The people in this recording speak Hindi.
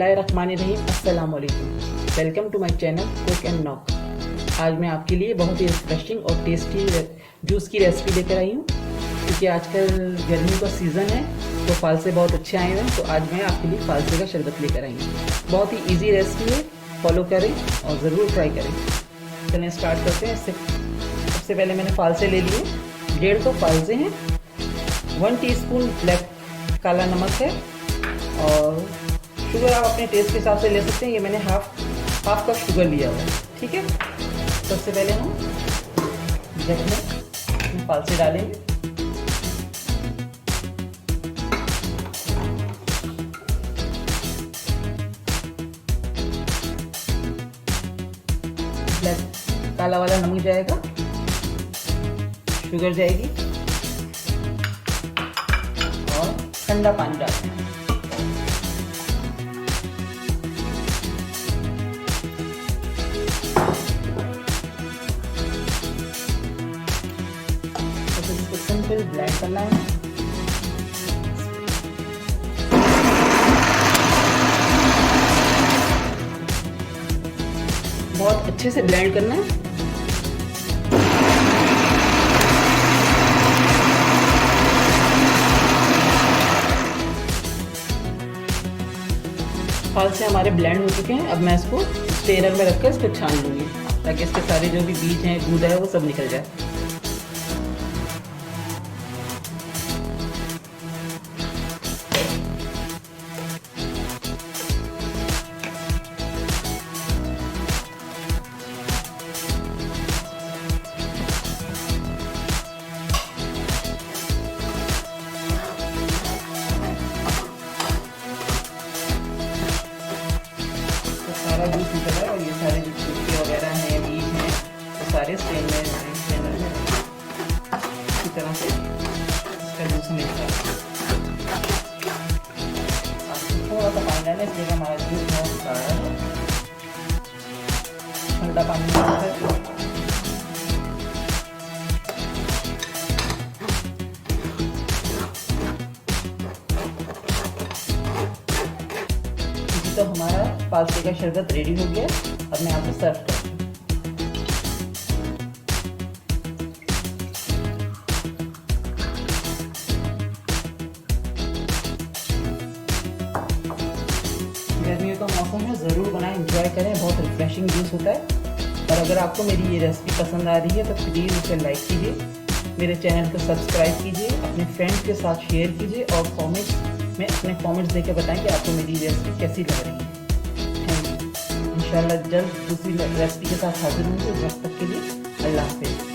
बिस्मिल्लाहिर्रहमानिर्रहीम। अस्सलाम वालेकुम। Welcome to my channel cook and knock. आज मैं आपके लिए बहुत ही रिफ्रेशिंग और टेस्टी जूस की रेसिपी लेकर आई हूँ। क्योंकि आजकल गर्मी का सीज़न है तो फालसे बहुत अच्छे आए हैं, तो आज मैं आपके लिए फालसे का शरबत लेकर आई हूँ। बहुत ही ईजी रेसिपी है, फॉलो करें और ज़रूर ट्राई करें। चलिए स्टार्ट करते हैं। सबसे पहले मैंने फालसे ले लिए, 150 फालसे हैं। 1 टीस्पून ब्लैक काला नमक है और शुगर आप अपने टेस्ट के हिसाब से ले सकते हैं। ये मैंने हाफ कप शुगर लिया हुआ है, ठीक है। सबसे पहले हम जग में फालसे डालेंगे। ब्लैक काला वाला नमक जाएगा, शुगर जाएगी और ठंडा पानी डालते हैं। इसको सिंपल ब्लेंड करना है। बहुत अच्छे से ब्लेंड करना है। फालसे हमारे ब्लेंड हो चुके हैं। अब मैं इसको स्टेनर में रखकर इसको छान लूँगी ताकि इसके सारे जो भी बीज हैं, गूदा है, वो सब निकल जाए। सारा जूस निकल है और ये सारे जो छिलके वगैरह हैं, बीज हैं, वो सारे स्टेनर में इसी तरह से इसका जूस मिलता है। थोड़ा सा पानी डालें इसलिए हमारा जूस बहुत गाढ़ा है। ठंडा पानी डालकर तो हमारा फालसे का शरबत रेडी हो गया। अब मैं आपको सर्व करती हूँ। गर्मियों का मौसम है, ज़रूर बनाएं, एंजॉय करें। बहुत रिफ्रेशिंग जूस होता है। और अगर आपको मेरी ये रेसिपी पसंद आ रही है तो प्लीज़ इसे लाइक कीजिए, मेरे चैनल को सब्सक्राइब कीजिए, अपने फ्रेंड्स के साथ शेयर कीजिए और कमेंट्स में अपने कमेंट्स देकर बताएं कि आपको मेरी रेसिपी कैसी लग रही है। इंशाल्लाह जल्द दूसरी रेसिपी के साथ हाजिर होंगे। उस वक्त तक के लिए अल्लाह हाफिज़।